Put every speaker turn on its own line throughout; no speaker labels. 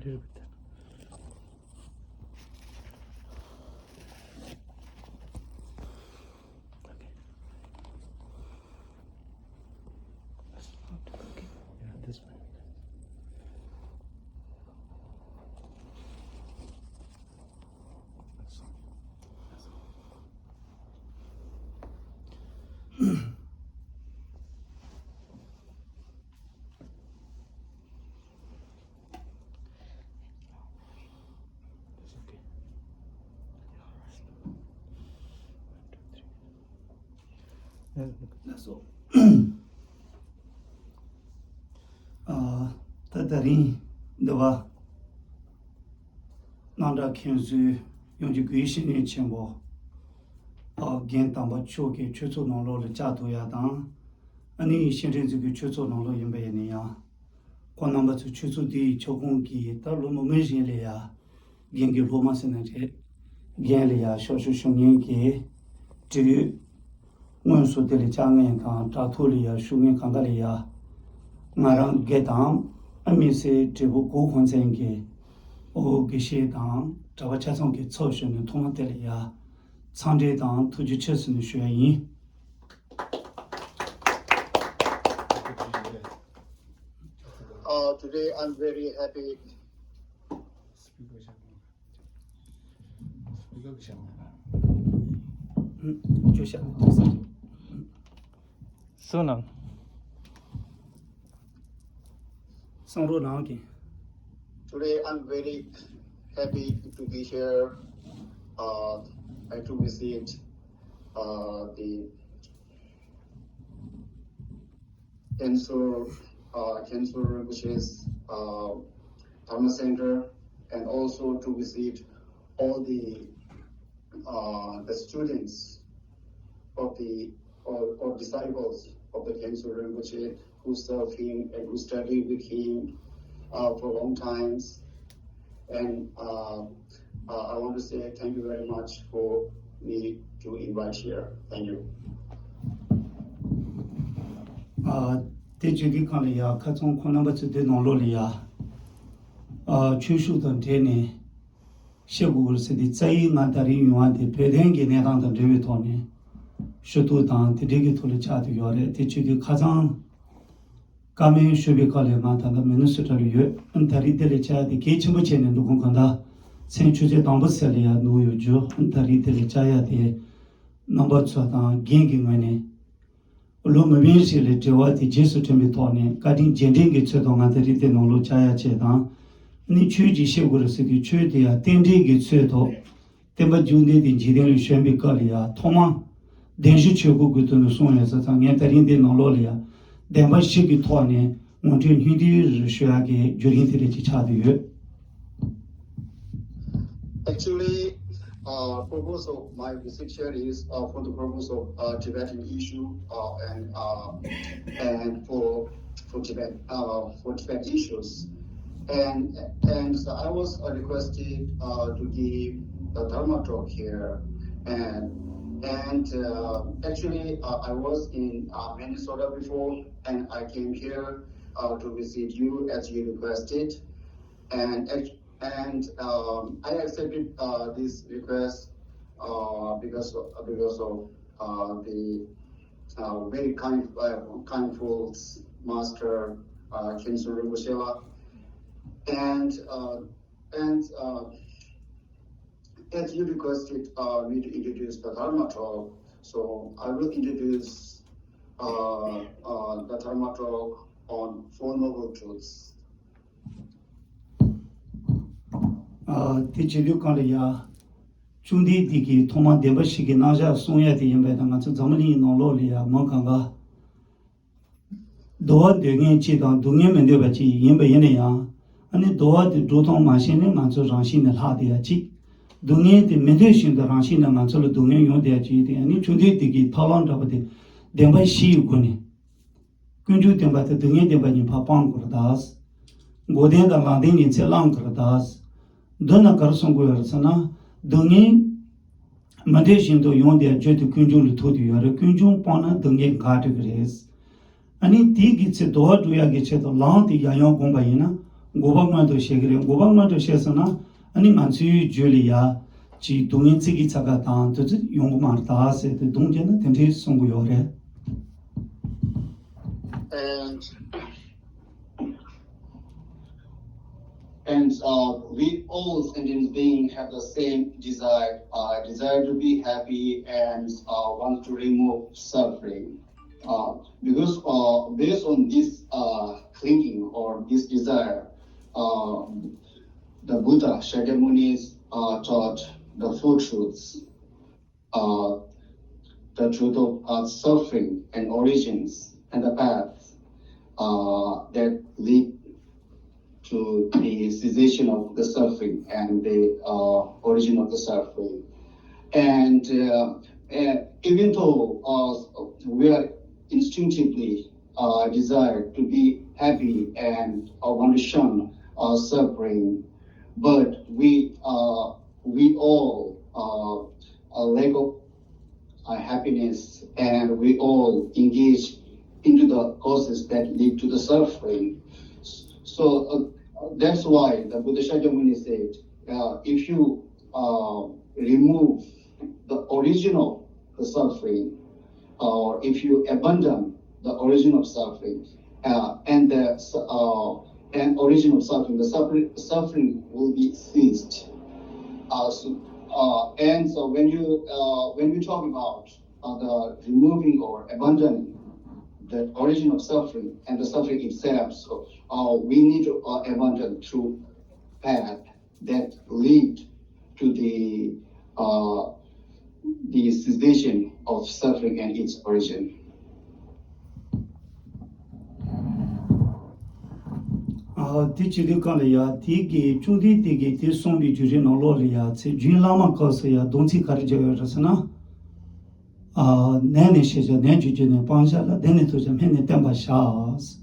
little bit. Okay. That's not okay. Yeah, this one. That's all. That's all. That's okay. Yeah, all right. 1, 2, 3. That's all. Tatarin, Dava, Nanda Kenzu, Yonji Guishin in Chimbo, Gen Tamba Choki, Chutu Nolo, Jato Yadan, Ani Shinzu Chutu Nolo Yambania, Kwanamba to Chutu di Chokunki, Talumo Mejilia, Gengi Roma Senate, Gelia, Shoshu Shunyanki, to Munsu Delichang and Tatulia, Shungin Kangalia, Marang Getam, Amisi Tibu Kuhonsenki, O Gishi Dang, Tawachasong Git Social and Tomatelia, Sunday Dang, Tuji Chesin Shui.
Today I'm very happy.
Sonang. Songro Nangi.
Today I'm very happy to be here and to visit the Cancer Rinpoche's Dharma Center, and also to visit all the students of the or disciples of the Cancer Rinpoche who serve him and who studied with him for long times. And I want to say thank you very much for me to invite here. Thank you.
Tejugi Kalia, Katon Konamba to Denololia, Chushu Tantene, Shebul said the Tsai Natari Yuan, the Pedengi Neran the Revitone, Shututan, the Digital Chat Yore, Tejugi Kazan, Kame Shubi Kalimata, the Minister and Tari Delicha, the Kichimuchin and Lukunda, Saint Chuje Dambuselia, Nuyu, and Tari Delichaya, the number Satan, Ginging. Loma Vinci, Jawati Jesu Timitone, Cutting Jending Chedon, the written on Luchaya Chedan, Nichuji Shegurasi, Chudia, Tendi Gitseto, Temba Jundi, the Jidel Shembi Kalia, Toma, Denji Chugu to the Sonia, Satan, de Nololia, Demba Shigitone, Montin Hindi, Shuagi, during the Chichadu.
Actually, purpose of my visit here is for the purpose of Tibetan issue and for Tibet issues, and so I was requested to give the Dharma talk here, and actually I was in Minnesota before, and I came here to visit you as you requested, and I accepted this request because of the very kindful master Khyentse Rinpoche, and as you requested me to introduce the Dharma talk, so I will introduce the Dharma talk on Four Noble Truths.
Tejilu Kalia, Chundi Diki, Toma Debashiki, Naja, Sonia, the Embedama, Zamani, Nololia, Monkanga, Doa Dugin Chidan, Dungim and Debachi, Yembayenia, and the Doa the Doton Machine, Manso Ranshin and Hadiachi, Dungin the meditation, the Ranshin and Mansolo Dungin, Yodeachi, and Chundi Diki, Talant of the Dembashi Guni, Kunju Dembata Dungin Debani Papang Kurdas, Godin the Landin in Selang Kurdas. Dona Karsongo Sana, Dungi Madeshin to Yondia Jet Kunjun to the Yara Kunjun Pona Dungi categories. And it dig it's a door to Yagichet along the Yayon Gombaina, 고방만도 시그래 고방만도 시에서나 아니 만수유 줄이야 지 동인 찌기 차가다 또 용고만 다세 동제는 텐데 송고요래
And we all sentient beings have the same desire, desire to be happy and want to remove suffering. Because based on this thinking or this desire, the Buddha Shakyamunis taught the four truths, the truth of suffering and origins and the paths that lead to the cessation of the suffering and the origin of the suffering. And even though we are instinctively desire to be happy and want to shun suffering, but we all lack of happiness, and we all engage into the causes that lead to the suffering. So that's why the Buddha Shakyamuni said, if you remove the original the suffering, or if you abandon the origin of suffering, and origin of suffering, the suffering will be ceased. And so when we talk about the removing or abandoning the origin of suffering and the suffering itself, so we need to abandon through path that lead to the cessation of suffering and its origin.
디치디 칸이야 디기 중디 디기 디 송비 주진 올로리아 체 준라마 코스야 동치 카르저여서나 내내 시저 내 주진에 방샤라 내내 도점 해내 템바샤스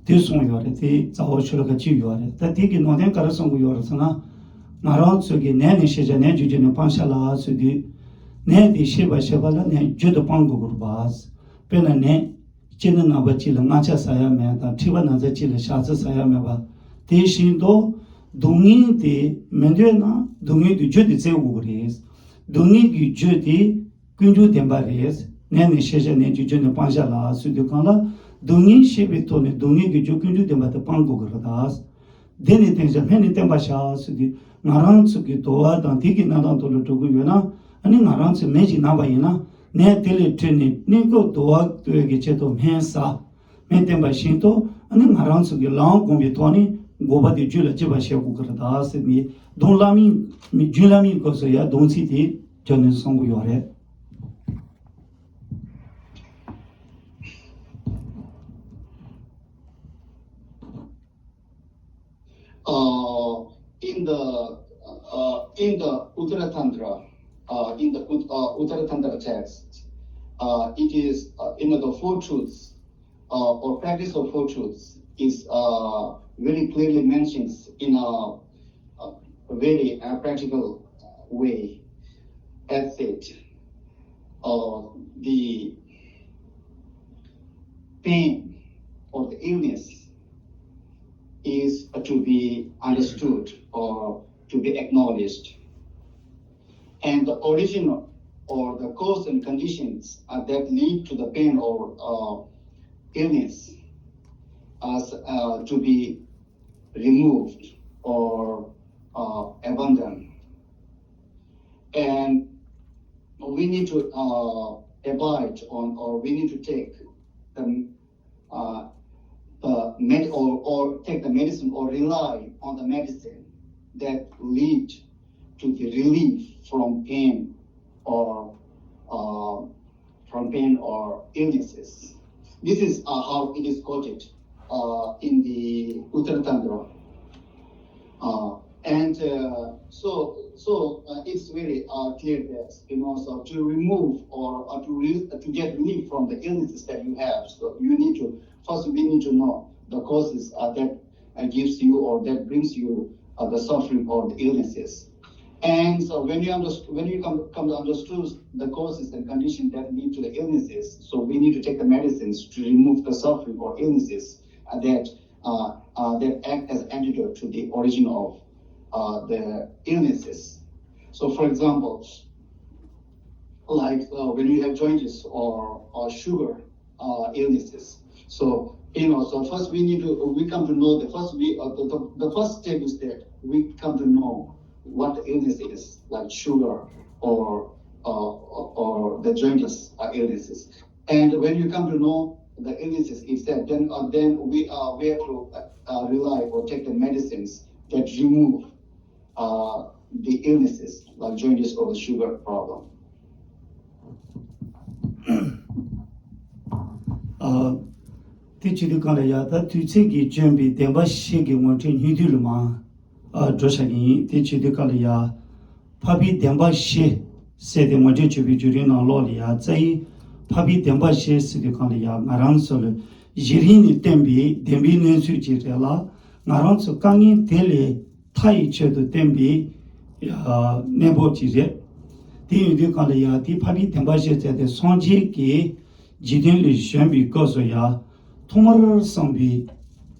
디송요레 디 자오슈르가 지요레 다 디기 노덴 카르송고요서나 나랑 저기 내내 시저 내 주진에 방샤라 수디 내디 시바샤발라 내 주도 방고고 바스 페나네 지는 아버지를 맞아 사야면다 티바나자 지를 샤자 사야면바 대신도 동인데 mende나 동인도 주디 제고 그래스 동인이 주디 근주 덴바레스 내내 시제네 주전에 방샤라 수디칸라 동인 시비토네 동인이 주 근주 덴바다 방고 그러다스 데네 텐자 헤네 덴바샤 수디 나랑 수기 도와다 디기 나단 돌로 두고 요나 아니 나랑 수 메지 나바이나 내 텔레 트레니 니고 도와 되게 제도 멘사 멘템바 신토 아니 나랑 수기 랑 공비 토니 고바디 줄라 제바시고 그러다스 니 돈라미 미 줄라미 거서야 돈시디 저는 송고요래
in the Uttara-tandra, in the Uttara-tandra text, it is the four truths or practice of four truths is very clearly mentioned in a very practical way. As it, the pain or the illness is to be understood or to be acknowledged. And the original or the cause and conditions that lead to the pain or illness as to be removed or abandoned. And we need to abide on, or we need to take the take the medicine or rely on the medicine that lead to the relief from pain or illnesses. This is how it is quoted in the Uttara-tandra. So it's very clear that so to remove or to get relief from the illnesses that you have. So we need to know the causes that gives you or that brings you the suffering or the illnesses. And so when you come to understand the causes and conditions that lead to the illnesses, so we need to take the medicines to remove the suffering or illnesses that that act as antidote to the origin of the illnesses. So, for example, like when you have jaundice or sugar illnesses. So so first we come to know the first step is that we come to know what the illness is, like sugar or the jaundice illnesses. And when you come to know the illnesses itself, then we have to rely or take the medicines that remove the illnesses like jaundice or the sugar problem.
Teacher Kalaya, that to take a jumpy, then was shaking one to Nudulma, Joshagin, teacher Kalaya, Papi Demba she said the Mojichu during our Lolia, say, Papi Demba she said the Kalaya, Maransol, Jirini Tembi, Dembi Nesujirella, Maranso Kangi Tele, Tai Chedu Tembi, Nebo Chizet. The Kalaya, the Papi Demba she said the Sonji Ki, Jidin Lishambi Gosoya. Tomorrow Sambi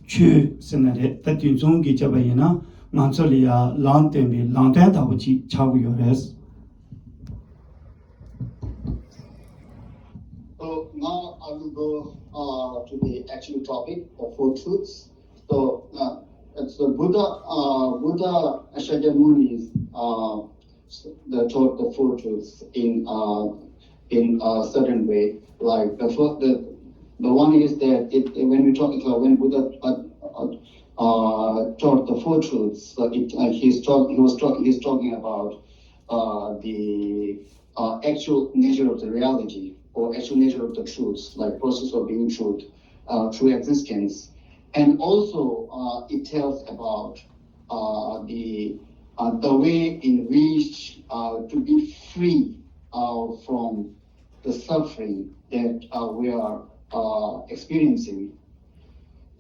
Chu Senate that in Zongi Jabayana, Mansolia, Lantembi, Lantentabuchi, Chawiyores.
So now I will go to the actual topic of Four Truths. So it's the Buddha Shakyamuni's taught the Four Truths in a certain way. Like the one is that when Buddha taught the Four Truths, he's talking about the actual nature of the reality or actual nature of the truth, like process of being truth, true existence, and also it tells about the way in which to be free from the suffering that we are experiencing.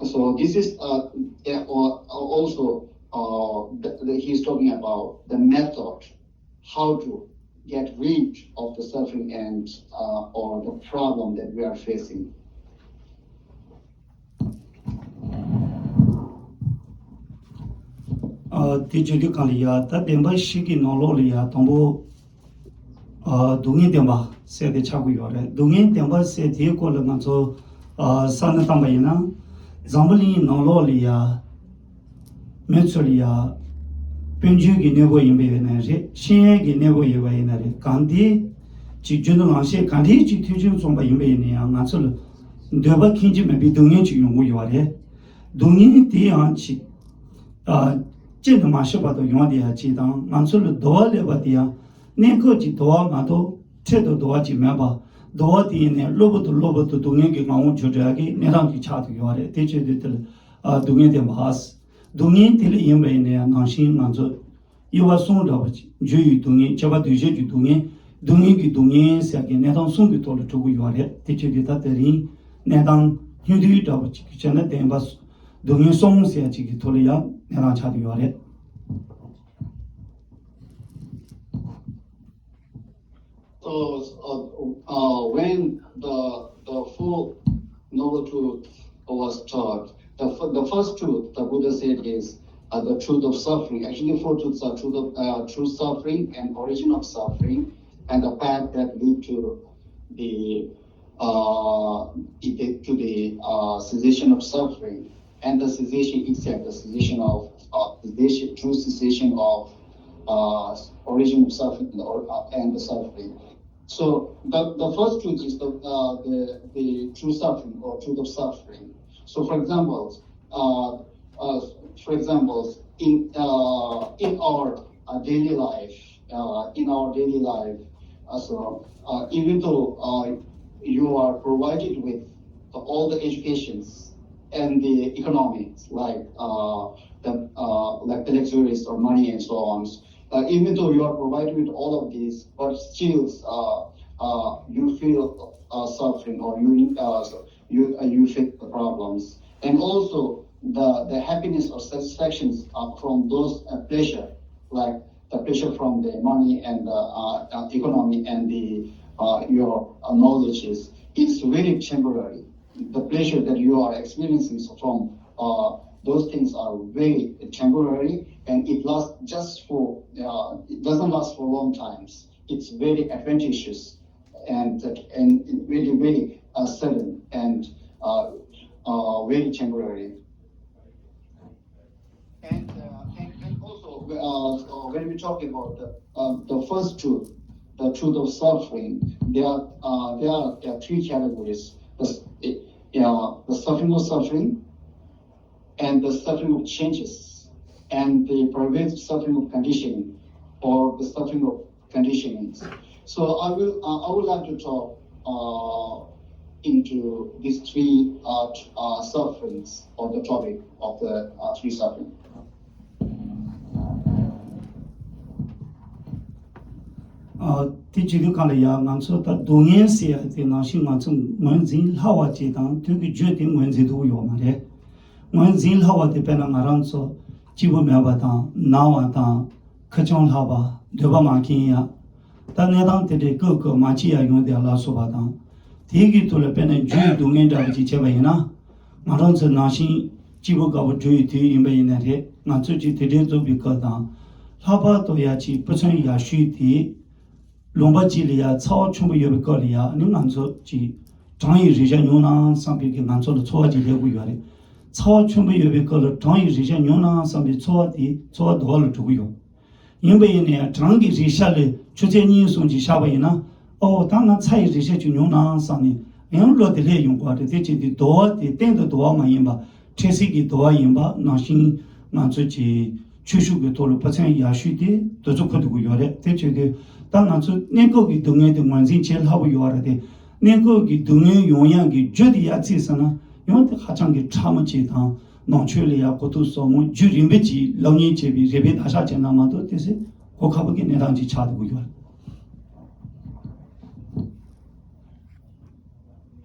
So this is also he's talking about the method how to get rid of the suffering and or the problem that we are facing.
Teacher Kalia, that Demba Shiki Nololia, Tombo Dungi Demba said the Chawiyore. Dungi Demba said the Kolamanso Sana Tambayana, Zambali Nololia, Metsolia, Penjugi Nevo Imbevenere, Shiegi Nevo Ivainere, Kandi, Chijunashi, Kandi, Chitujum Somba Imbenia, Natsol, Deva Kinji may be doing it in Uyare. Dungi Tianchi. 这个嘛是把都用的几当，俺说了多了把的，那个几多俺都这都多几面吧，多的呢，萝卜都东西给俺们就这个，那让去查的用的，的确的了，东西的嘛是，东西的了因为呢，俺心俺说，有我送着不去，就有东西，这把对些就东西给东西些个，那当送给多了这个用的，的确的他的人，那当有的着不去，现在等把。 동의 송세 지기 돌이야 내가 차도 요래
So when the full noble truth was taught, the first truth the Buddha said is the truth of suffering. Actually, the four truths are true suffering and origin of suffering, and the path that lead to the cessation of suffering. And the cessation itself, the cessation of true cessation of origin of suffering and the suffering. So the first truth is the true suffering or truth of suffering. So for example, in our daily life, even though you are provided with all the educations. And the economics, like the luxuries or money and so on. Even though you are provided with all of these, but still you feel suffering or you face the problems. And also the happiness or satisfactions from those pleasure, like the pleasure from the money and the economy and the your knowledge is very temporary. The pleasure that you are experiencing from those things are very temporary, and it lasts just for, it doesn't last for long times. It's very advantageous and really, very sudden and very temporary. And also, when we talk about the first truth, the truth of suffering, there are three categories: the suffering of suffering, and the suffering of changes, and the pervasive suffering of conditioning, or the suffering of conditionings. So I would like to talk into these three sufferings, or the topic of the three suffering.
Teaching Kalaya, Manso, the Dongensia, the Nashi Mansum, Manzin, Hawa Chitan, took a jetting when they do Yomare. Manzin Hawa the Penamaranso, Chibu Mabata, Nawata, Kachon Haba, Dubamakia, Tanedan de Coco, Machia, you de la Sobata. Take it to the pen and Jew Dungenda Chichavena, Maronso Nashi, Chibuka Jew tea in Bayanete, Matsuchi Tedezo Bicota, Haba Toyachi, Person Yashi. Lombajilia, Cao Chumbu Yobicolia, Numanzo G. Tony Rijan Yuna, some people Manso the Toaji Leguare. Cao Chumbu Yobicola, Tony Rijan Yuna, some the Toa dollar to you. Yumbayania, Trangi Rishale, Chuteni Sunji Shabayana, oh, Tana Tsai Risha Yuna, Sunny, Young Lord the Lay Yumba, the Techi the door, the Tenda Doa Mayimba, Chesiki Doa Yimba, Nashin Mansuchi, Chushu Tolu Patan Yashiti, Dozuko Yore, Techi. 당나서 내거기 동에도 완전 제일 하고 요하는데 내거기 동에 용양기 저디야 지서나 요한테 하장기 참을지다 농출이야 고도 소모 주림베지 렁이 제비 레베 다사 전나마도 뜻이 고카버기 내단지 차두고 요.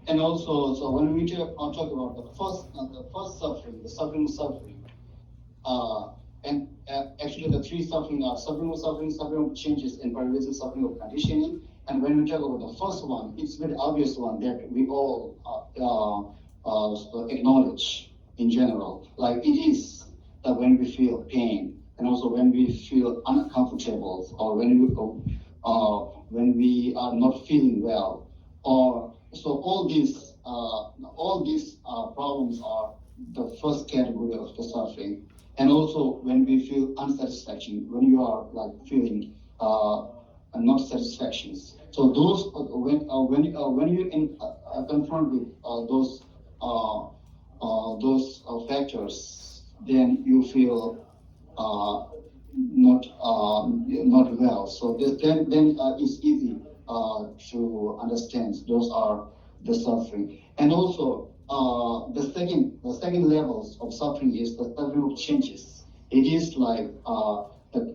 And also, so when we talk about the first suffering, the suffering, and actually the three suffering are suffering of changes, and pervasive suffering of conditioning. And when we talk about the first one, it's a very obvious one that we all acknowledge in general. Like it is that when we feel pain, and also when we feel uncomfortable, or when we are not feeling well, or so all these problems are the first category of the suffering. And also when we feel unsatisfaction, when you are like feeling not satisfactions. So those when you confront with those factors, then you feel not well. So then it's easy to understand those are the suffering. And also the second levels of suffering is the suffering of changes. It is like the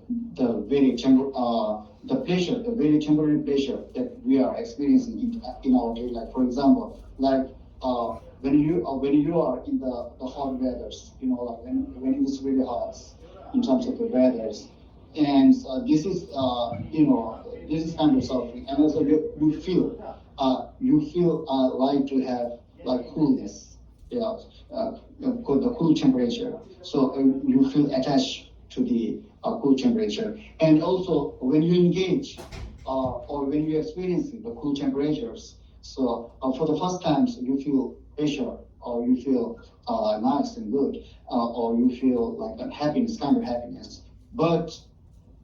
very temporary pleasure that we are experiencing in our daily life. For example, like when you are in the hot weathers, like when it is really hot in terms of the weathers, and this is this is kind of suffering. And also you feel like to have like coolness, the cool temperature. So you feel attached to the cool temperature. And also when you engage or when you experience the cool temperatures, so for the first times you feel pleasure, or you feel nice and good, or you feel like a happiness, kind of happiness. But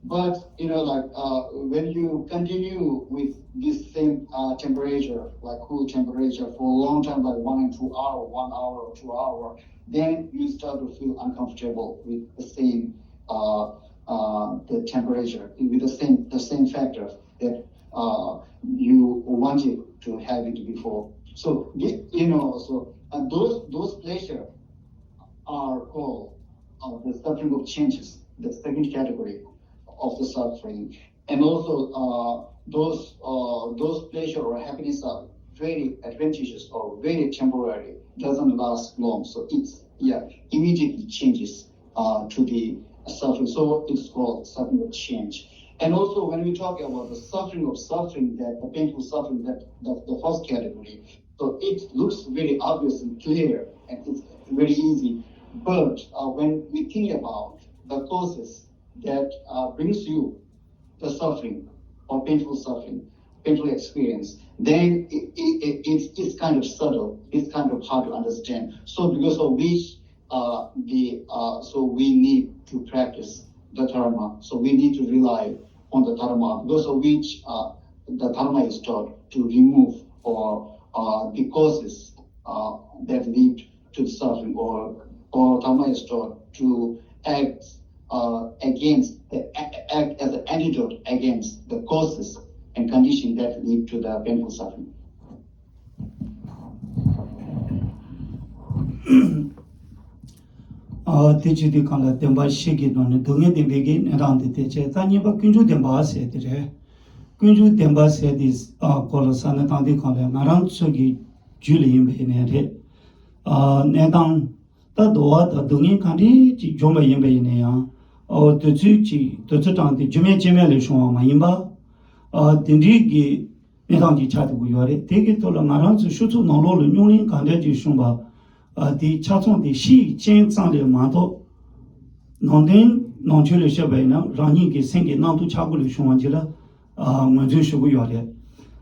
when you continue with this same temperature, like cool temperature, for a long time, like 1 and 2 hours, 1 hour or 2 hours, then you start to feel uncomfortable with the same the temperature, with the same factor that you wanted to have it before. So those pleasure are called the suffering of changes, the second category of the suffering. And also those pleasure or happiness are very advantageous or very temporary, doesn't last long. So it's immediately changes to the suffering. So it's called suffering of change. And also when we talk about the suffering, that the painful suffering, that the first category, so it looks very obvious and clear, and it's very easy. But when we think about the causes that brings you the suffering or painful experience, then it's kind of subtle. It's kind of hard to understand. So because of which so we need to practice the dharma. So we need to rely on the dharma, because of which the dharma is taught to remove or the causes that lead to suffering, or dharma is taught to act act as an antidote against the causes and conditions that lead to the painful suffering.
Teaching the Demba Shiki, doing the begin around the teacher. Tanya Kunju Demba said, Kunju Demba said is Colosan Tandi Kala, Maran Sugi, Julian Benere. Nedang, the door, the doing country, Joma Yembeya, or the Tuchi, the Tutan, the Jimmy Jemelishon, Mayimba, Dindigi, Nedangi Chatu, take it to the Maran to shoot to Nolo, Nunin, Kandaji Shumba. The Chaton the Shi Chen Sang de Mato Nondin, non Chile Shabana, Rani ki Sengi Nantu Chaguli Shumangila, Manju Shubu Yore.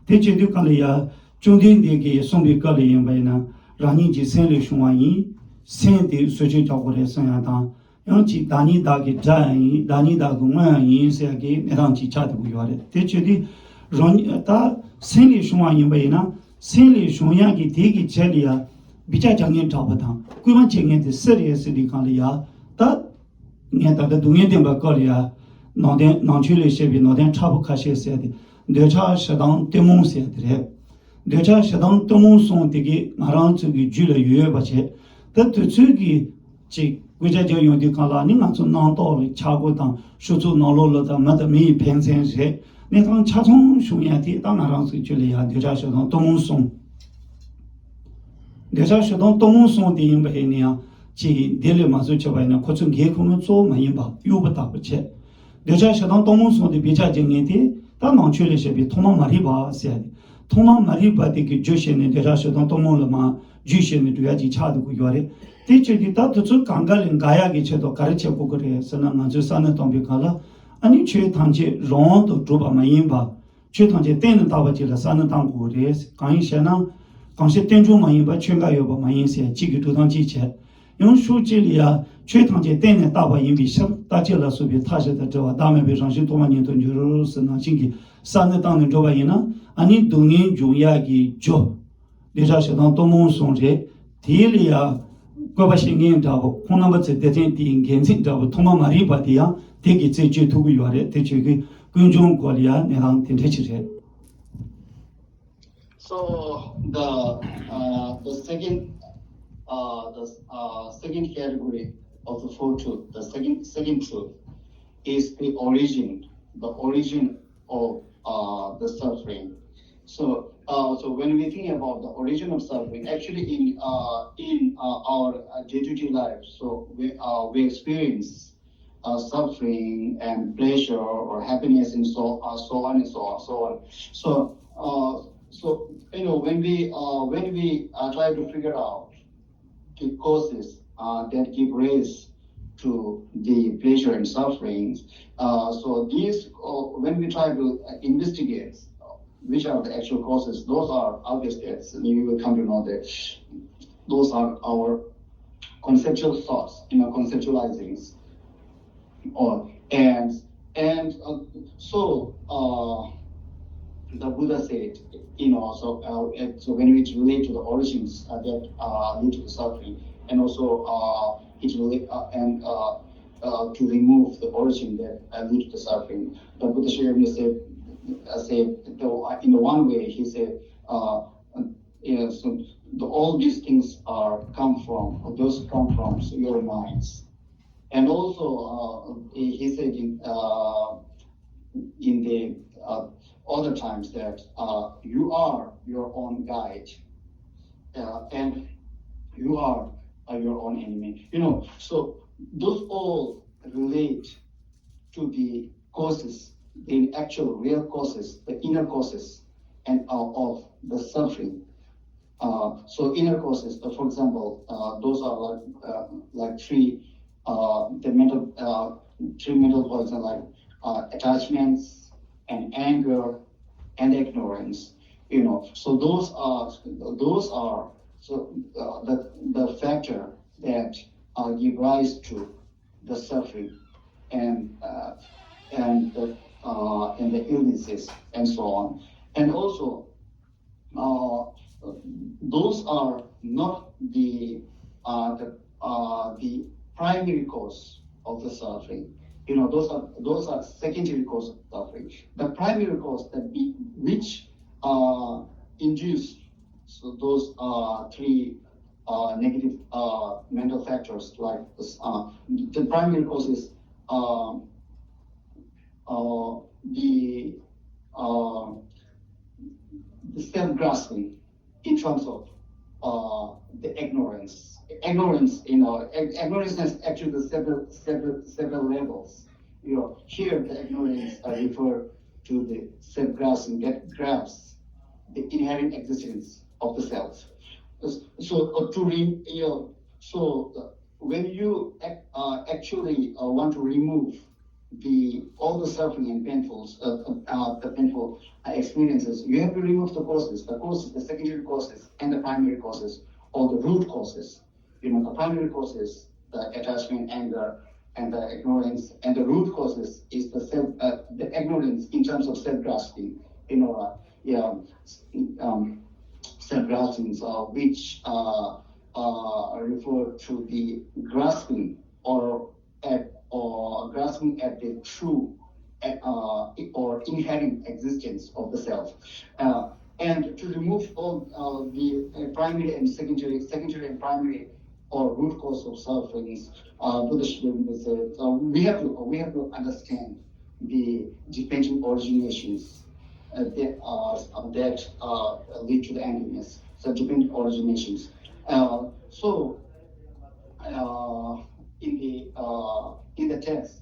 Teach du Kalia, Jundin de Sombi Kali in Baina, Rani ji Senli Shumayi, Senti Suji Tagore Sayata, Yanchi Dani Dagi Jai, Dani Dagumayi, Sagi, Neranchi Chatu Yore. Teach the Ronita, Senli Shumayi Baina, Senli Shumyaki Tiki Chelia. Bicha Jangian Tabata, Kuman Chingin the serious city Kalia, that Neta the Dungan Bacolia, non Chile Shebi, Northern Chabukashi said, Decha Shadan Temon said, Decha Shadan Tomon son tigi, Maran to be Julia Yubache, that to Tsugi, Chick, which I tell you the Kalani, not to non tall, Chagotan, Shutu Nolola, the Mother Me Pensense, Netan Chaton, Shuyati, Danaran to Julia, Decha Shadan Tomon son. Deja Shadon Tomon son de Imbania, Chi Dele Mazuchavina, Cochun Gekun so Mayimba, Ubatache. Deja Shadon Tomon son de Bicha Jengeti, Tanon Chile Shebi, Toma Mariba said. Toma Mariba de Jushin and Deja Shadon Tomolama, Jushin and Duaji Chadu Yore. Teacher the Tatu Kangal and Gaya Gicheto Karacha Pukure, Sana Susana Tombicala, and you cheat Tanji, Ron to Druba Mayimba, Chutanje Ten Tavachila, Sana Tangures, Kaishana. Quand c'est un jour, il va tuer la yoba, il s'est dit tout dans le chat. Yon Shujilia, tuer tant de temps, t'as une vision, t'as dit la subie, t'as dit de toi, dame, mais j'en ai tourné ton jour, c'est un chingi, ça ne t'en est pas yana, ani donné, Joyagi, Joe. Déjà, c'est dans ton monde songé, il y a quoi pas chingin d'abo, on a battu des gens qui ont d'abo, Thomas Marie Badia, t'es qui t'es tu tout yore, t'es tu qui, Kunjong Kolia, n'erant t'es chiché.
So the second category of the four truth, the second truth is the origin of the suffering. So when we think about the origin of suffering, actually in our day-to-day life, so we experience suffering and pleasure or happiness and so on and so on. So when we try to figure out the causes that give rise to the pleasure and sufferings, so these when we try to investigate which are the actual causes, those are obvious. You will come to know that those are our conceptual thoughts, conceptualizings, the Buddha said, so when we relate to the origins that lead to the suffering, and also to remove the origin that lead to the suffering, the Buddha said, in one way, he said, so all these things come from your minds, and also he said in the other times that you are your own guide, and you are your own enemy. So those all relate to the causes, the actual real causes, the inner causes, and of the suffering So inner causes, for example, those are like three the mental three mental points are like attachments and anger and ignorance. So those are so the factor that give rise to the suffering and the illnesses and so on. And also, those are not the primary cause of the suffering. Those are secondary cause of suffering. The primary cause which induce those three negative mental factors like this, the primary cause is the self-grasping in terms of the ignorance. Ignorance has actually the several levels. Here the ignorance refer to the self-grasping that grabs the inherent existence of the self. So when you actually want to remove all the suffering and the painful experiences, you have to remove the causes, the secondary causes, and the primary causes, or the root causes. The primary causes, the attachment, anger, and the ignorance, and the root causes is the ignorance in terms of self-grasping. Self-grasping, which refer to the grasping or grasping at the true or inherent existence of the self. And to remove all the primary and secondary and primary or root cause of sufferings, we have to understand the dependent originations that lead to the emptiness. So dependent originations. In the text,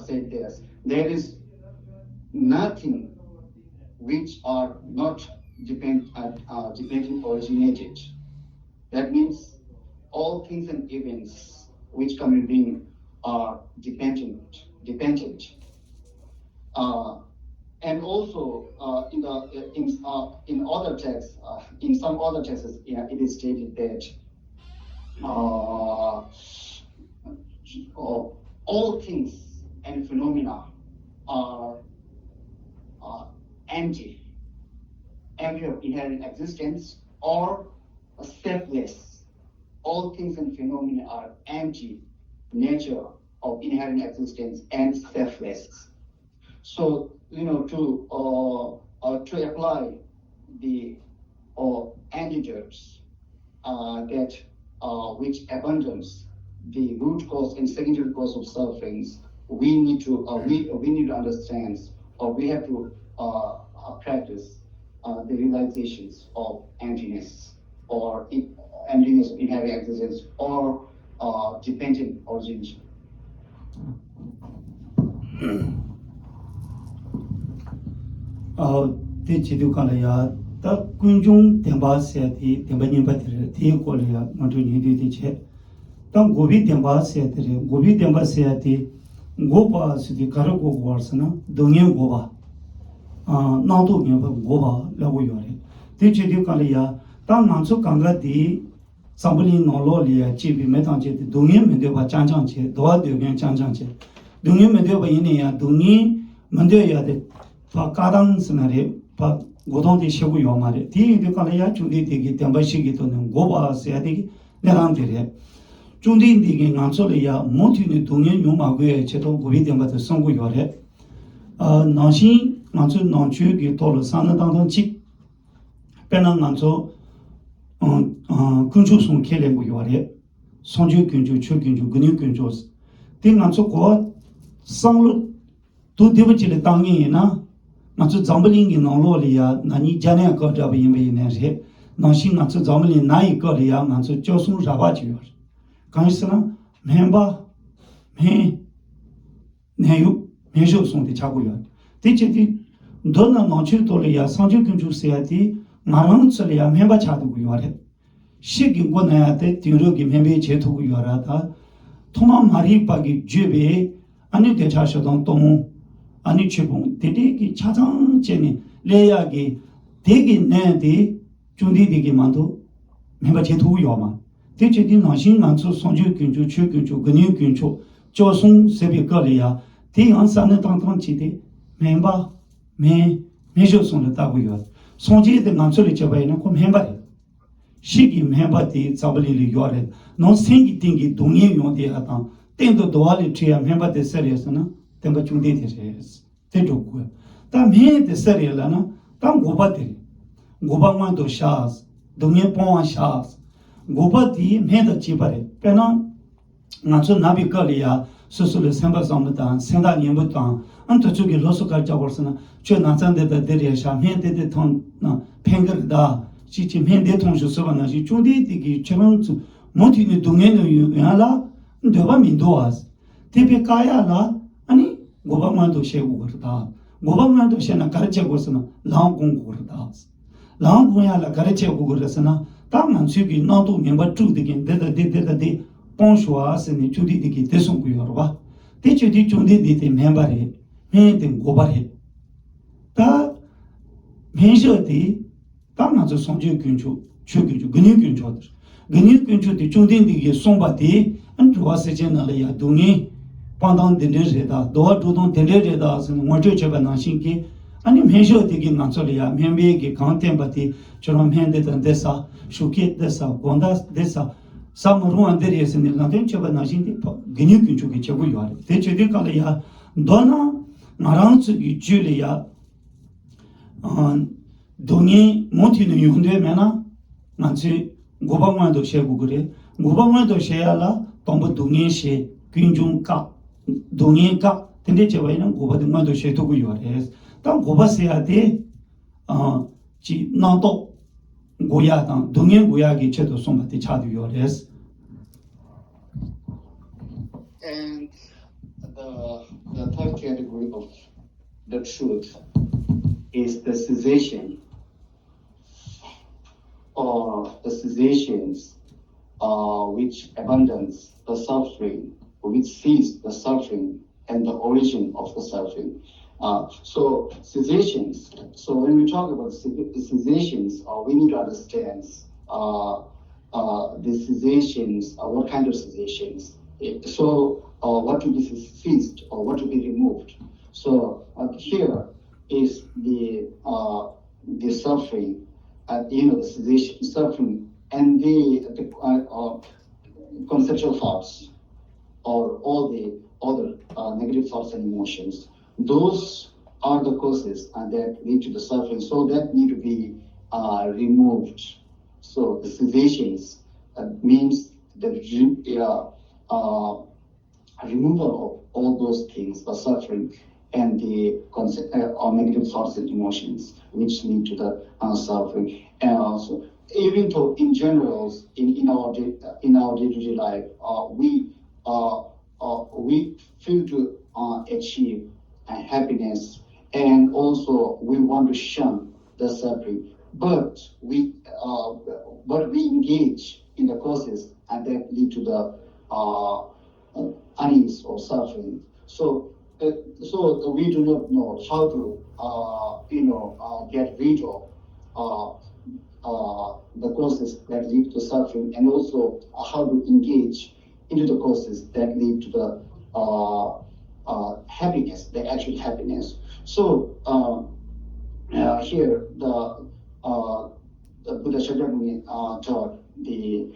said this, there is nothing which are not dependent originated. That means all things and events which come in being are dependent. And also in other texts, in some other texts, it is stated that all things and phenomena are empty of inherent existence or selfless. All things and phenomena are empty nature of inherent existence and selfless. So to apply the antidotes that which abandons the root cause and secondary cause of sufferings, we need to understand, or we have to practice the realizations of emptiness or emptiness of inherent existence or dependent origination.
Te chidu kala ya ta kunjung temba se ti temba nyimba tere ti ko le ya ngatu ni di che ta gobi temba se tere gobi temba se ti goba su di karo go warsana dongye goba na to nge ba goba la go yore te chidu kala ya ta nanso kanga di sambuli no lo le ya chi bi me tang che dongye me de ba chang chang che do de gen chang chang che dongye me de ba yin ya dongye me de ya de 파 가당 스나레 파 고동디 쉬고 요 말에 디디 칼이야 중디 디기 템바시기 또는 고바스야 디기 내랑들에 중디 디기 난소리야 모티니 동년 요마고에 제도 고비 템바도 선고 요래 나신 난소 난추기 돌로 산나 당동 직 빼는 난소 근주송 켈레고 요래 선주 근주 최근주 근육 근주 디 난소 고 상로 또 되버지를 당이나 나저 잠블링이 나로리야 나니 자네 거잡 임베네세 나신 나저 잠블링 나이 거리야 나저 조수 잡아지요 간스나 멤바 메 내유 메쇼송데 자고요 대체디 너나 나치도리야 상주 근주세야디 마랑슬이야 멤버 차두고 요래 시기 권나야데 뒤로기 멤버 제두고 요라다 토마 마리빠기 죄베 아니 대차셔던 똥 아니 최봉 대대기 차장제니 레야기 대기 내디 중디디기만도 멤버 제두고 요마 대체디 나신 만수 sonju 근주 최근주 근유 근초 조송 세비 거리야 대안산의 당당치디 멤버 메조송을 따고 요 송지의 만수를 잡아야는 그 멤버래 시기 멤버디 잡을리 요래 너 생기 띵기 동의 용대 하다 땡도 도와리 취야 멤버데 서리에서는 땡바 중대되세스 대도고 다 메데 서리라나 당 고바데 고방만도 샤스 동의 뽕아 샤스 고바디 메더 지바레 페나 나초 나비컬이야 수술을 생각하면다 생각님부터 안토 쪽에 로스갈 잡을서나 저 나잔데다 데리샤 메데데 톤나 팽거다 지지 메데 통주서나 지 중디디기 처럼 모티니 동에는 야라 도바민도아스 테베카야라 아니 고방만도 셰고 그러다 고방만도 셰나 가르쳐고서나 라운공 그러다 라운공야라 가르쳐고 그러서나 당만 수기 나도 멤버 주디긴 데데데데 ponchoasni chudidiki desongu yorba techudi chudiditi membare meden gobare ta menjoti tamnazo sonju kunchu chugu gnu kunchu gnu kunchu de chudidiki sombati antuase jenala ya dungi pendant de reda do dodon de reda sun mojo chebana shinki ani menjoti ki nansole ya membe ki contembati chorom hende desa shuket desa gondas desa 사무로한 데리에서 일나된 저가 나신데 근육균 쪽에 저고 요래 대체될 거야 너나 나랑 저기 줄이야 동이 모티는 용되면은 만지 고방만도 쉐고 그래 고방만도 쉐야라 동부 동이시 균중가 동이가 근데 저와는 고바등만도 쉐도고 요래 당 고바세야 돼지 나도 고야당 동행 고야기 제도 손바티 차도 요래스
And the third category of the truth is the cessation, or the cessations which abandons the suffering, which cease the suffering and the origin of the suffering. So cessations. So when we talk about cessations, we need to understand the cessations. What kind of cessations? So what to be ceased or what to be removed. So here is the suffering, the cessation, suffering, and the conceptual thoughts, or all the other negative thoughts and emotions. Those are the causes that lead to the suffering, so that need to be removed. So the cessations means the removal of all those things, the suffering and the or negative thoughts and emotions which lead to the suffering. And also, even though in general, in our day-to-day life, we feel to achieve happiness, and also we want to shun the suffering, but we engage in the causes and that lead to the unease or suffering. So we do not know how to get rid of the causes that lead to suffering, and also how to engage into the causes that lead to the happiness, the actual happiness. So here the Buddha Shakyamuni taught the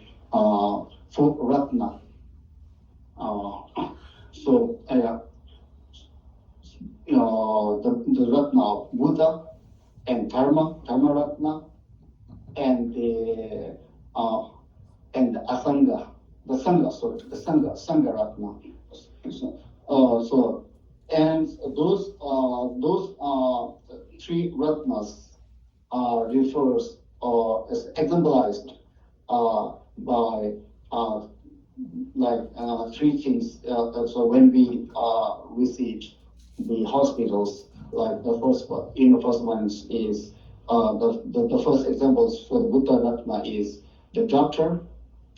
four ratna. The ratna of Buddha and Dharma ratna, and the Asanga, the Sangha ratna. And those three ratnas refers or is exemplified by three things. So when we visit the hospitals, like the first one is the first examples for the Buddha Ratna is the doctor.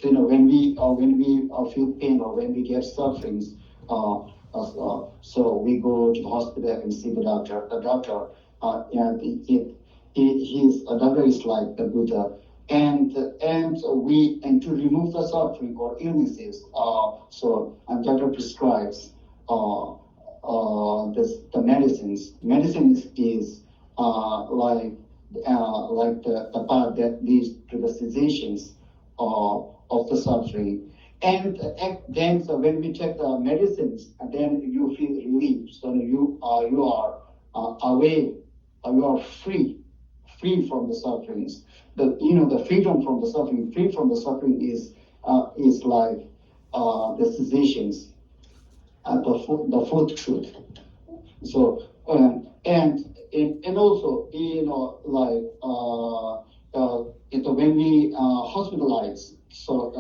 When we feel pain or when we get sufferings, so we go to the hospital and see the doctor. The doctor, a doctor is like the Buddha, and to remove the suffering or illnesses. So a doctor prescribes the medicines. Medicines is like the part that leads to the cessations of the suffering. And then, so when we take the medicines, then you feel relief. So you are away, you are free from the sufferings. The freedom from the suffering. Free from the suffering is like the cessations, the full truth. So and also when we hospitalize, so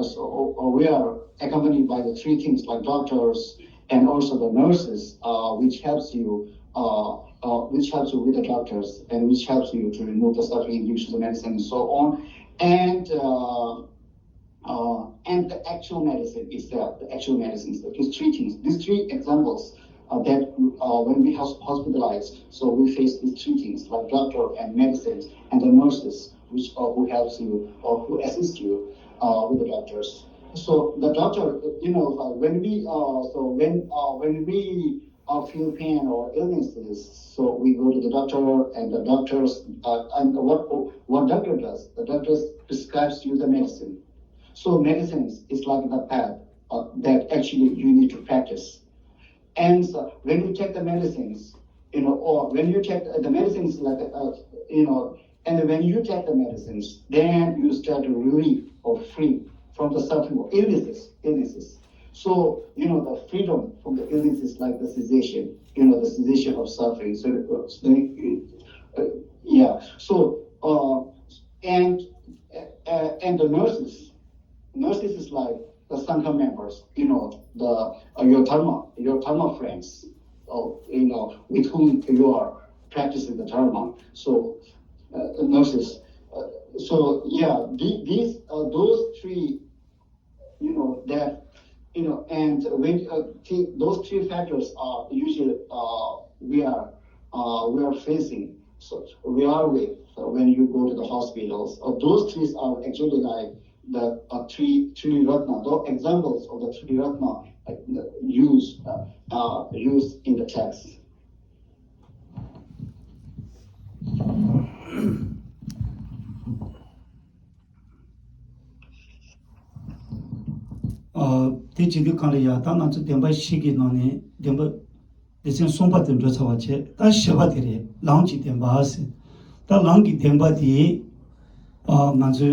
we are accompanied by the three things like doctors and also the nurses, which helps you with the doctors and which helps you to remove the suffering, use the medicine and so on, and the actual medicine itself, the actual medicines, these three things, these three examples. That when we hospitalize, so we face these three things like doctor and medicines and the nurses, which who helps you or who assist you with the doctors. So the doctor, when we feel pain or illnesses, so we go to the doctor, and the doctors and what doctor does? The doctor prescribes you the medicine. So medicines is like the path that actually you need to practice. And so when you take the medicines, or when you take the medicines, like, and when you take the medicines, then you start to relieve or free from the suffering of illnesses. So, the freedom from the illnesses, like the cessation, the cessation of suffering. So, So, and the nurses is like the Sangha members, your dharma friends, with whom you are practicing the dharma. So nurses. These those three, and when those three factors are usually we are facing. So we are with when you go to the hospitals. Those three are actually like the three ratna, the examples of the three ratna used in the text.
대지도 관리야 당한테 demba 시기 너네 demba 대신 손받은 저 차와체 다 셔바들이 랑지 demba스 다 랑기 demba디 먼저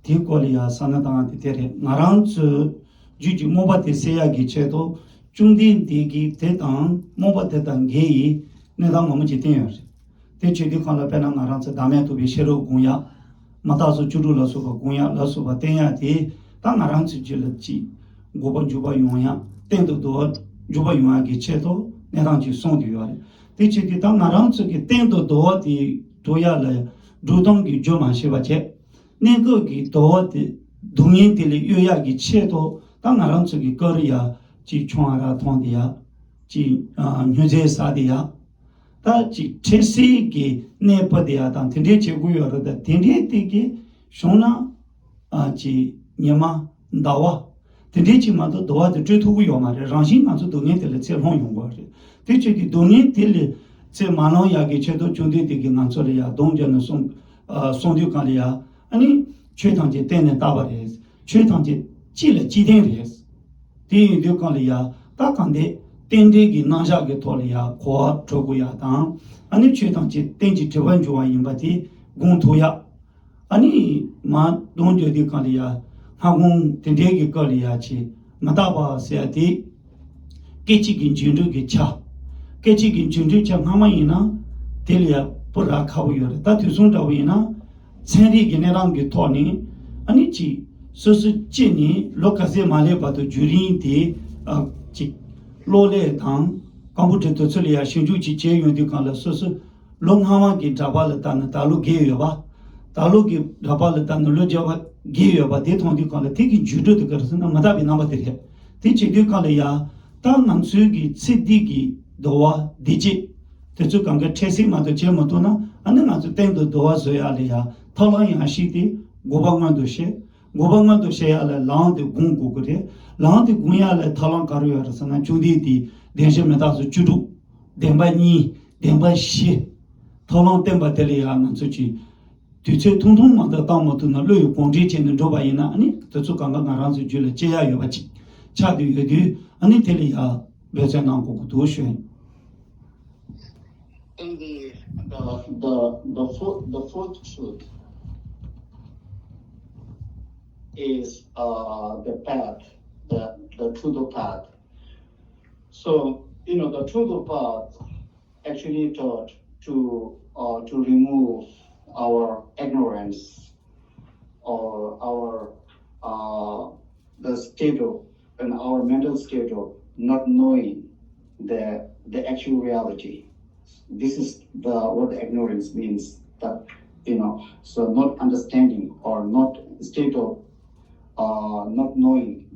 디콜이야 산나당한테 데레 나랑츠 주지 모바테 세야기 체도 중딘 디기 대당 모바테 단게이 내가 뭐지 되요 대지도 관리 배나 나랑츠 다음에 또 비셔로 공야 마다서 주루라서 공야 라서 대야디 다 나랑츠 줄지 고번 주바 용야 땡도도 주바 용하기 체도 내랑지 송디요래 대지도 다 나랑츠기 땡도도디 도야래 주동기 조만시바체 내거기 도어디 동인들이 요약이 체도 당나랑 저기 거리야 지 총아라 통디야 지 뉴제사디야 다지 체세기 내버디야 당 텐데 제구여다 텐데티기 쇼나 지 녀마 나와 텐데지만도 도와도 주투구요 말에 랑신만도 동인들이 제롱 용거리 대체기 동인들이 제 만원야기 체도 존대되기 난소리야 동전은 송디관리야 아니 최상제 때는 따버려서 최상제 찌를 지대리스 뒤에 관리야 딱한데 땡대기 나자게 돌이야 고 저고야 당 아니 최상제 땡지 저번 좋아 임바티 공토야 아니 마 동저디 관리야 하공 땡대기 관리야지 마다바 세야디 깨치긴 진주게 차 깨치긴 진주 차 하마이나 델리야 보라 카고요 다 뒤송다위나 생리기 내랑기 토니 아니지 소스 찐이 로카세 말레바도 주린데 지 로레당 컴퓨터도 처리야 신주지 제용도 간라 소스 long hama ki drapa le tan talu ge yo ba talu ki drapa le tan lo java ge yo ba de thong di kan le ti ki judo de kar na mada bi na ba de ti chi di kan le ya ta nang su gi chi di gi do wa di ji te chu kan ge thesi ma de che mo to na an na zu ten do wa zo ya le ya thola ya shi ti go ba ma do she 고방만 도시야래 라운드 공고 그래 라운드 공야래 탈랑 가르여서나 주디디 대셔메다서 주두 덴바니 덴바시 탈랑 덴바텔이야는 수치 뒤체 통통만다 다모도나 르요 공지체는 줘봐이나 아니 저쪽 강강가랑서 줄래 제야요 같이 차도 여기 아니 텔이야 배전한 거고 도셔
In the fourth truth is the path, the truth path. So the truth path actually taught to remove our ignorance or our the state of and our mental state of not knowing the actual reality. This is what the ignorance means. That so not understanding or not state of not knowing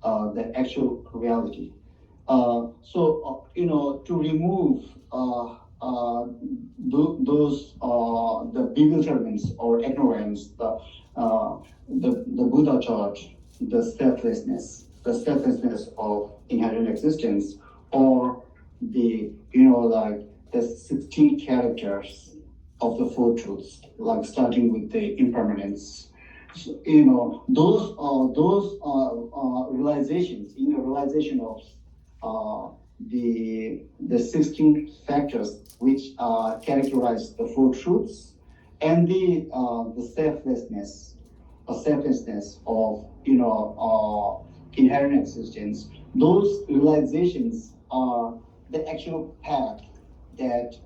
the actual reality. So to remove those the bewilderments or ignorance, the Buddha taught the selflessness of inherent existence, or the like the 16 characters of the Four Truths, like starting with the impermanence. So, those realizations, realization of the 16 factors which characterize the Four Truths, and the selflessness of inherent existence. Those realizations are the actual path that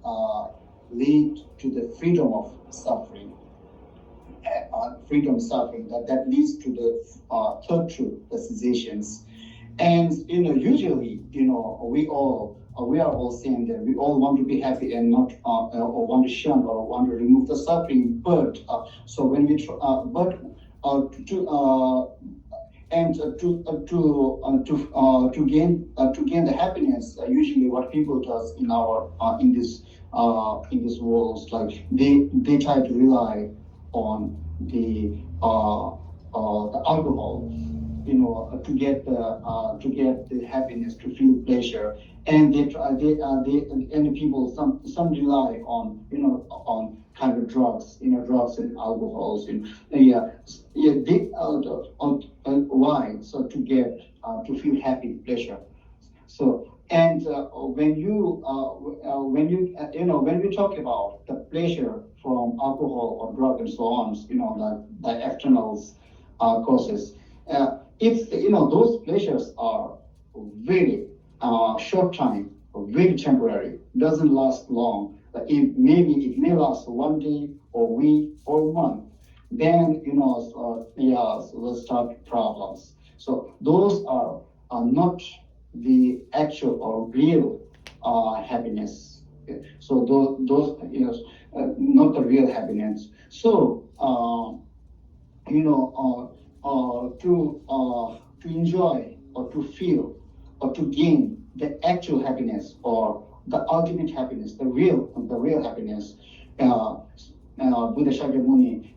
lead to the freedom of suffering. Freedom suffering that leads to the third truth, the cessations. And usually we are all saying that we all want to be happy and not or want to shun or want to remove the suffering. But so when we try, to gain the happiness, usually what people does in this world, like they try to rely on the alcohol, to get the happiness, to feel pleasure, and the people some rely on on kind of drugs, drugs and alcohols, why? So to get to feel happy, pleasure. So and when we talk about the pleasure from alcohol or drug and so on, the external causes, it's those pleasures are very short time, very temporary, doesn't last long. It may last one day or week or month. Then so we'll start problems. So those are not the actual or real happiness. So those not the real happiness. So to enjoy or to feel or to gain the actual happiness or the ultimate happiness, the real happiness, Buddha Shakyamuni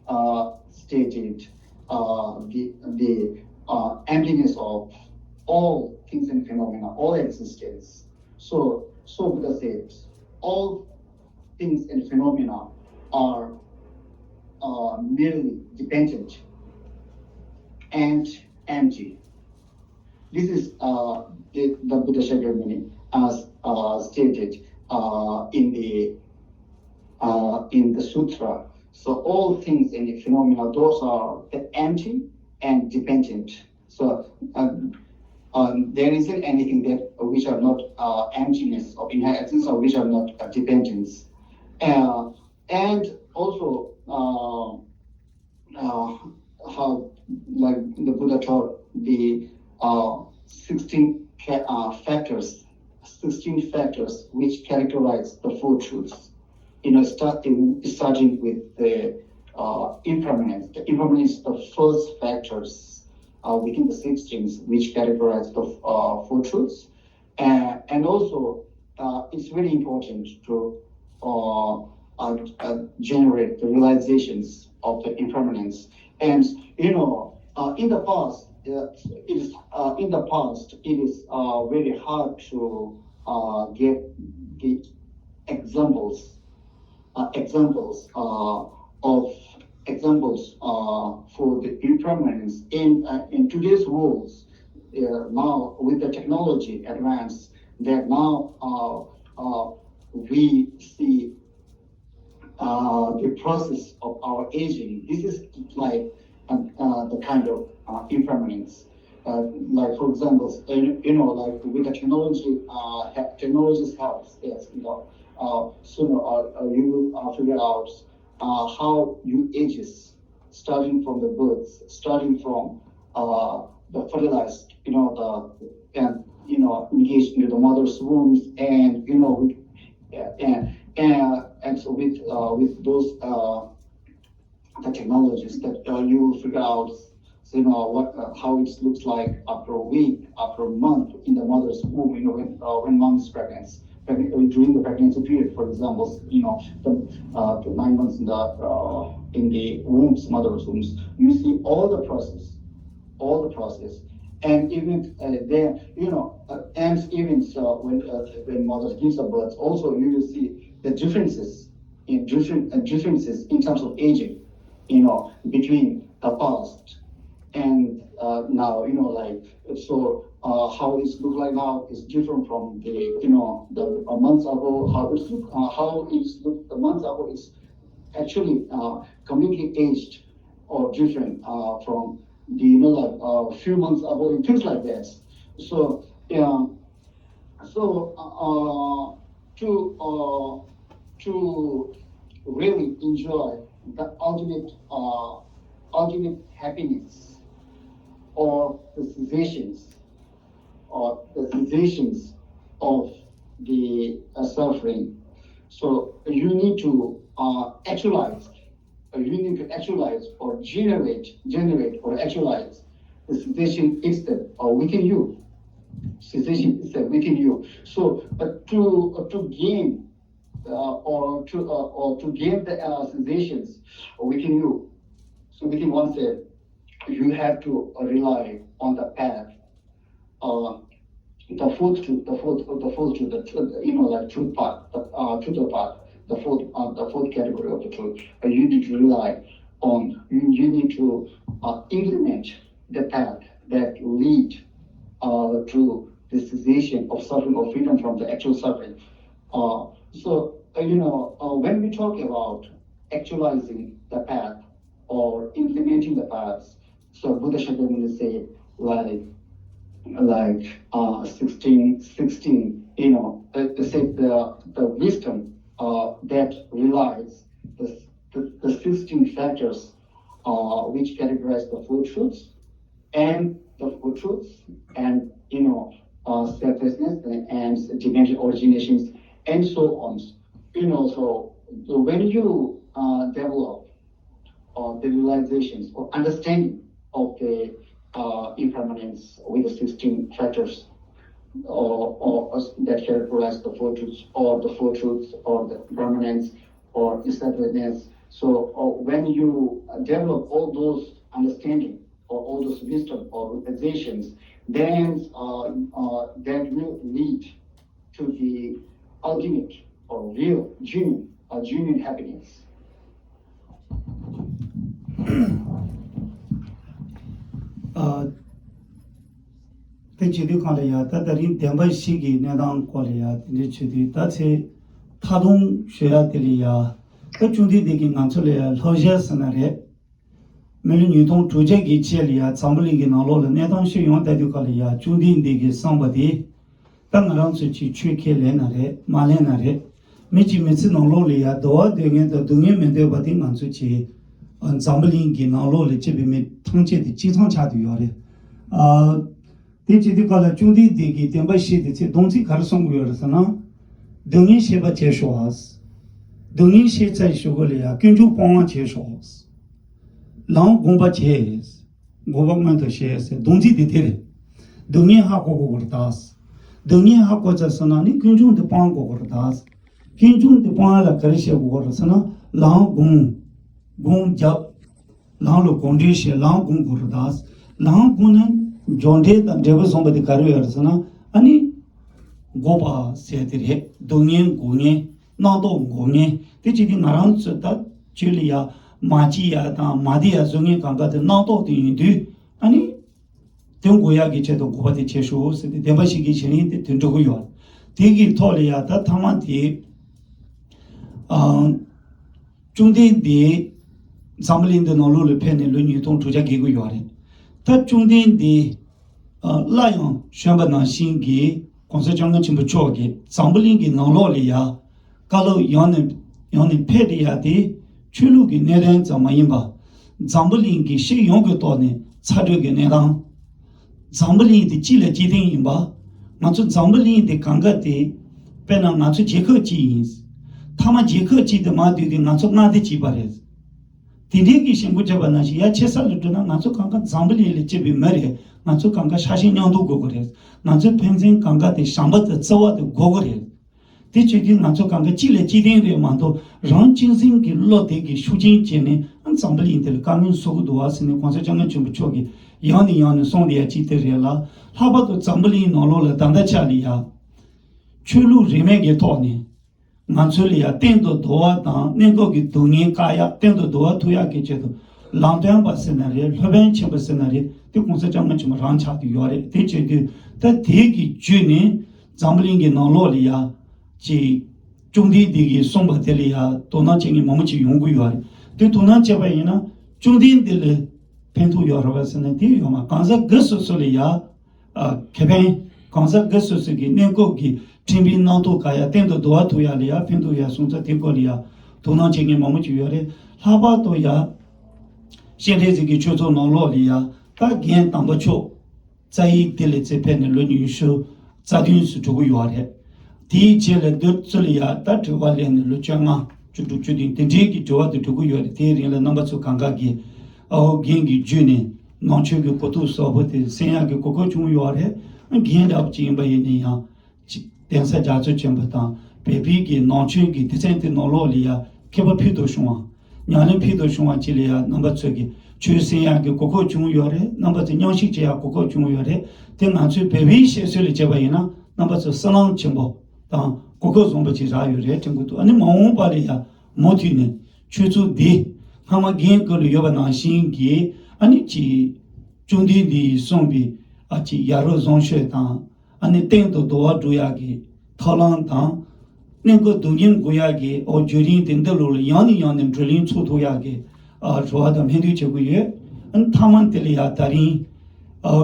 stated the emptiness of all things and phenomena, all existence. So Buddha says all things and phenomena are merely dependent and empty. This is the Buddha Shakyamuni as stated in the sutra. So all things and the phenomena, those are the empty and dependent. So there isn't anything that which are not emptiness of inheritance or which are not dependence. And also how like the Buddha taught the 16 factors which characterize the Four Truths. starting with the impermanence. The impermanence is the first factors within the 16 which characterize the four truths. And also, it's very important to generate the realizations of the impermanence. And in the past, it is very hard to get the examples for the impermanence in today's world. Now with the technology advance, that now we see the process of our aging. This is like the kind of impermanence. Like for example, like with the technology, technologies helps. Yes, sooner you will figure out how you ages, starting from the birth, starting from the fertilized, engaged into the mother's wombs, and and so with those the technologies that you will figure out, how it looks like after a week, after a month in the mother's womb, when mom is pregnant, during the pregnancy period, for example, the 9 months in the wombs, mother's wombs, you see all the process, and even there, and even when mother gives a birth, also you will see the differences in terms of aging, between the past and now, how it looks like now is different from the months ago. How it looked the months ago is actually completely aged or different from the few months ago, and things like that. So to really enjoy the ultimate happiness, or the sensations of the suffering. So you need to actualize or generate or actualize the sensation itself within you. Sensation itself within you. So, but to gain or to gain the sensations within you, so within oneself, you have to rely on the path, the fourth truth, like truth path, truth path, the fourth category of the truth. You need to rely on. You need to implement the path that lead to the cessation of suffering or freedom from the actual suffering. When we talk about actualizing the path or implementing the paths, so Buddha Shakyamuni say like 16, they say the wisdom that relies the 16 factors which characterize the four truths and selflessness and dimension originations and so on. So when you develop the realizations or understanding of the impermanence with the 16 factors or that characterize the four truths or the permanence or selflessness. So when you develop all those understanding or all those wisdom or realizations, then that will lead to the ultimate or real, genuine happiness.
Te chidi khaale ya, ta darin tenpa shiki nedang kwaale ya, tene chidi, ta tse thadung shoya tili ya, ta chundi deki ngancho le ya, loja sanare, mele nyutong chuje ki che li ya, zambuli ki nalo le, nedang shi yon tadi khaale ya, chundi deki sambadi, ta ngarang su chi chue ke le nare, ma le nare, mechi metsi nalo le ya, doa dengen ta dungen mende badi ngancho chi, zambuli ki nalo le, chebi me tangche di jitang cha du yore. Te chidi kala chundi deki tenpa shi di tse dongzi kar songu yorasana, dungin sheba che shuwas.
等于现在说过了呀，根据帮忙介绍，让公把钱，我把门头写是东西的的，等于还过过的打死，等于还过在是那你根据的帮过过的打死，根据的帮了可以写过的是那让公家，让了公这些让公过的打死，让公呢，讲的这个上面的可以是那，ani 我把写的嘞，东年过年。那到过年，这几天俺让知道这里呀，马季呀，当马地呀，中间刚刚的那到的印度，啊你，中国呀，给这都国的接受是的，但不是给前面的听这个样，这个道理呀，他们的，中间的，咱们领导那路里偏的论女同出家给个样的，他中间的，那样全部拿新给，光是讲个全部做给，咱们领导那路里呀。假如让你配的呀的，去路给那人怎么样吧？咱们领给谁用个多呢？差这个那当，咱们领的积累几点吧？俺说咱们领的刚刚的，本来俺说捷克基，他们捷克基的嘛对的，俺说俺的几把人，天天给辛苦这把那些，也切实了着呢。俺说刚刚咱们领的这边没的，俺说刚刚啥些年都过过的，俺说平时刚刚的上班的早的过过的。这决定俺说刚刚积累几点的嘛都让精神给落地给修建起来，俺咱们领的刚刚说多少是呢？光是讲个全部做给，让你送的记得人了，他把都咱们领拿落了，当在家里呀，去路人们给多呢，俺这里呀，顶多多少当能够给多年干呀，顶多多少土呀给这都，两端不是那里，六边全不是那里，这公司讲个全部让家的要的，这决定，但这个去年咱们领给拿落里呀。即中地的送不得了呀，多拿钱的我们去用过呀。对多拿这边呢，中地的嘞，偏土要是不是呢？第二嘛，刚才各说说了呀，开篇刚才各说说的，能够给天边拿多干呀，等到多少土呀了呀，偏土呀送在这个里呀，多拿钱的我们去要的，他把多呀，现在这个叫做拿落里呀，大概当不出，在一点的这边的论女手，咋定是这个要的。第一节来都这里呀，但这话连的路讲啊，就决定，但这个主要的这个月的第一人了，那么就刚刚给，给去年，南区的国土少不的，三亚的各个中药的，给了不进不一年呀，电视家就全部当，北边的南区的第三的南路里呀，开不批多凶啊，两人批多凶啊，这里呀，那么这个，去三亚的各个中药的，那么在阳西这呀各个中药的，在南区北边些水里这不一呢，那么就三浪情报。当各个总部去啥有人真够多，你忙把的呀，毛头呢，去做的，他们给个了要把那新给，你去中地的送比去亚洲中学当，你等到多少主要给，讨论当，那个东京国家给，决定等到了让你决定出头呀给，说的面对这个月，他们的了呀，当然，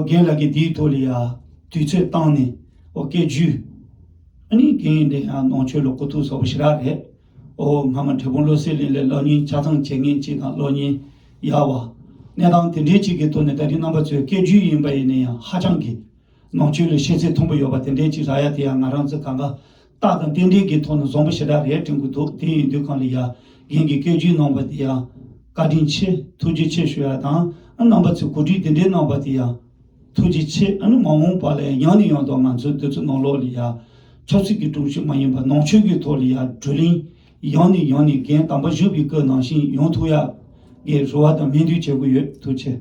给了个地图了呀，对这当呢，给住。你给的啊，农村的国土少不起来的，我们这帮老师来老年家长建议其他老年要哇，那当天天几个多呢，但是那么就给居民吧那样，哈讲给，农村的现在通不要吧，天天去啥呀的呀，俺让这看个，大的天天给通的装不起来的，整个都电都看了呀，给居弄不的呀，家庭去土地去学当，那么就估计天天弄不的呀，土地去，忙把来养到俺这都是弄老里呀。超市的东西嘛，因为农村的土里啊，主力养的，跟当不就比个农心用土呀，也说的面对这个月土去。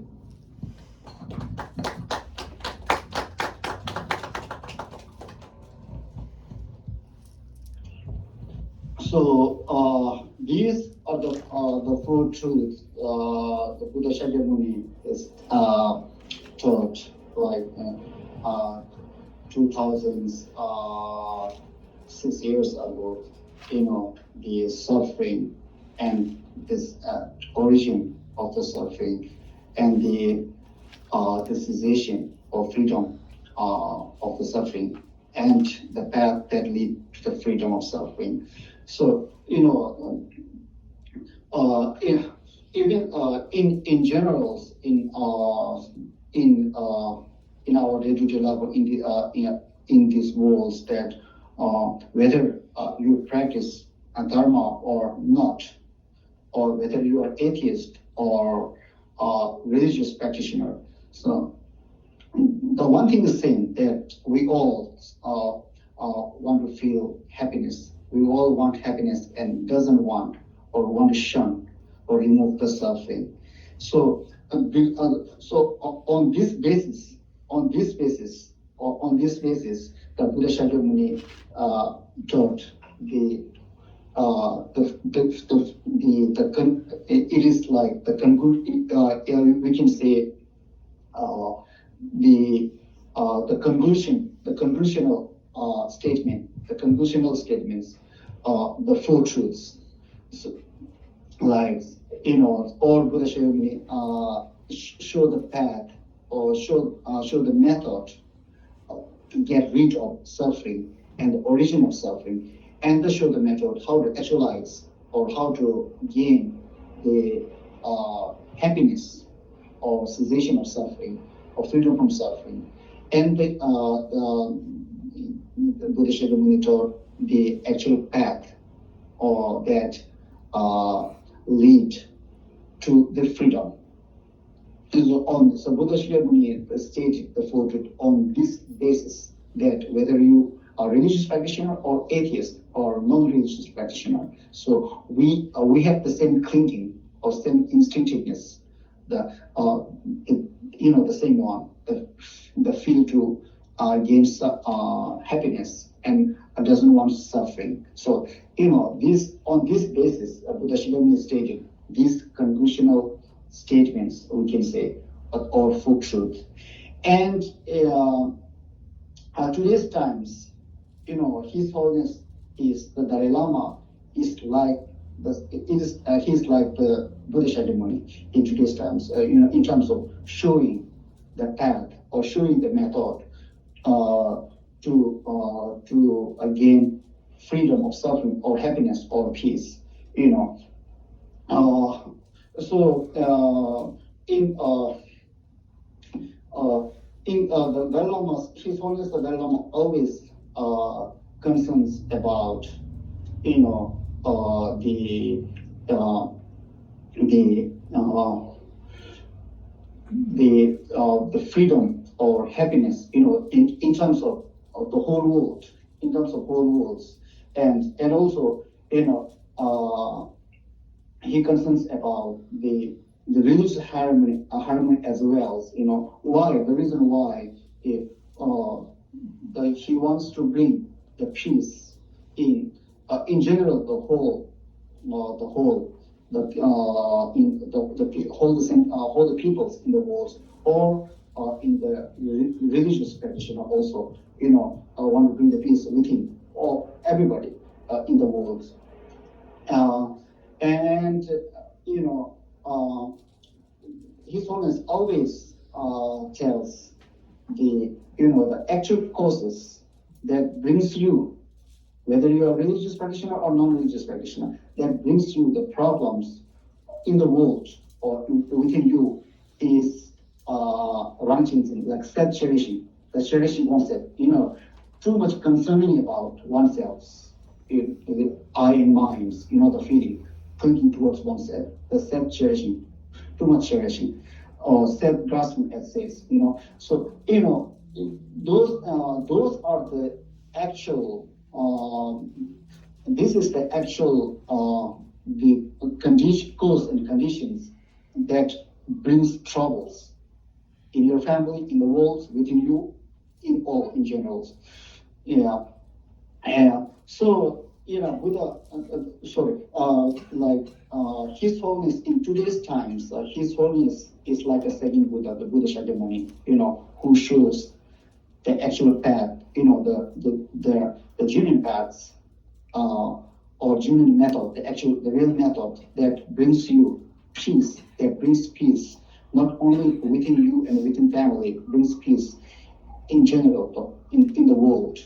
So these are the four truths the Buddha Shakyamuni is taught like 2006 years ago, the suffering and this origin of the suffering and the cessation or freedom of the suffering and the path that lead to the freedom of suffering. So, even in general, in our day-to-day level, in these worlds, that whether you practice dharma or not, or whether you are atheist or religious practitioner. So the one thing is saying that we all want to feel happiness. We all want happiness and doesn't want or want to shun or remove the suffering. So, on this basis, the Buddha Shakyamuni taught it is like the we can say the conclusional statements, the four truths. So, like, all Buddha Shakyamuni show the path or show the method to get rid of suffering and the origin of suffering, and to show the method how to actualize or how to gain the happiness or cessation of suffering or freedom from suffering. And the Buddha Shakyamuni taught the actual path or that lead to the freedom. So Buddha Shakyamuni stated the four truths on this basis, that whether you are religious practitioner or atheist or non-religious practitioner, so we have the same clinging or same instinctiveness, the same one, the feel to gain happiness and doesn't want suffering. So this on this basis, Buddha Shakyamuni stated these conclusional statements, we can say, or four truths. And today's times, His Holiness is the Dalai Lama is like he's like the Buddha Shakyamuni in today's times. In terms of showing the path or showing the method to gain freedom of suffering or happiness or peace. In the Dalai Lama, His Holiness the Dalai Lama always concerns about the freedom or happiness, in terms of the whole world, in terms of whole worlds, and also he concerns about the religious harmony as well. Why? The reason why he wants to bring the peace in general, the peoples in the world, or in the religious practitioner also, want to bring the peace within or everybody in the world. His Holiness always tells the actual causes that brings you, whether you are a religious practitioner or non-religious practitioner, that brings you the problems in the world or within you is ranching things like self-cherishing, the cherishing oneself, too much concerning about oneself, with I and minds, the feeling, thinking towards oneself, the self-cherishing, too much cherishing, or self-grasping, as says, So, those are the actual. This is the actual the cause and conditions that brings troubles in your family, in the world, within you, in general. So His Holiness in today's times, His Holiness is like a second Buddha, the Buddha Shakyamuni, who shows the actual path, the genuine paths, or genuine method, the real method that brings you peace, not only within you and within family, brings peace in general, in the world.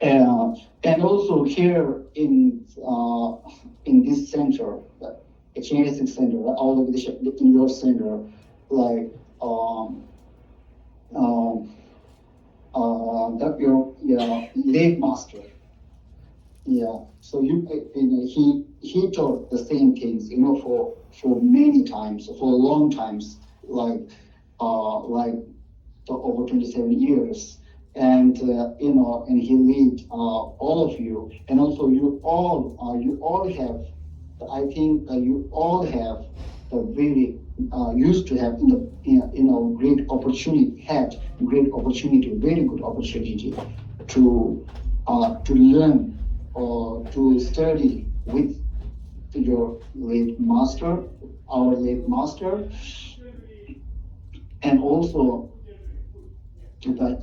And also here in this center, a Chinese center, all of in your center, like your late master, Yeah. So he taught the same things, for many times, for long times, like over 27 years. And and he lead all of you, and also you all have, I think you all have a very used to have great opportunity, very good opportunity to learn or to study with your late master, our late master, and also that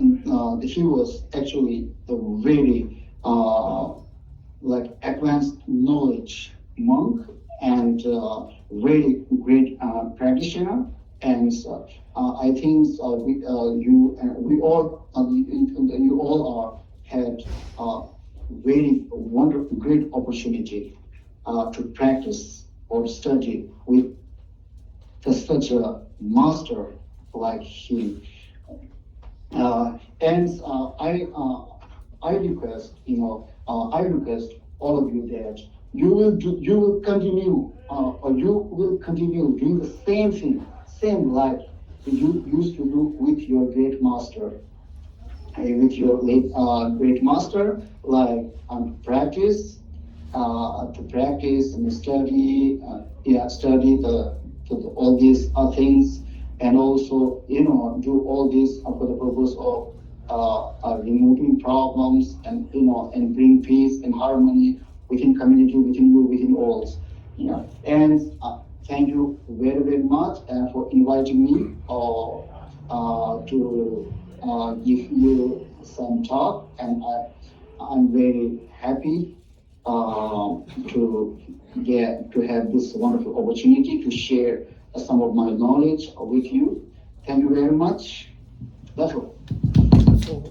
he was actually a very advanced knowledge monk and very great practitioner. And I think we all had very wonderful, great opportunity to practice or study with such a master like him. I request, I request all of you that you will continue doing the same thing, same like you used to do with your great master, with your late great master, like practice, to practice and study, study all these things, and also do all this for the purpose of removing problems, and and bring peace and harmony within community, within you, within all. Yeah. And thank you very, very much for inviting me to give you some talk, and I'm very happy to have this wonderful opportunity to share some of my knowledge with you. Thank you very much. That's all.
So,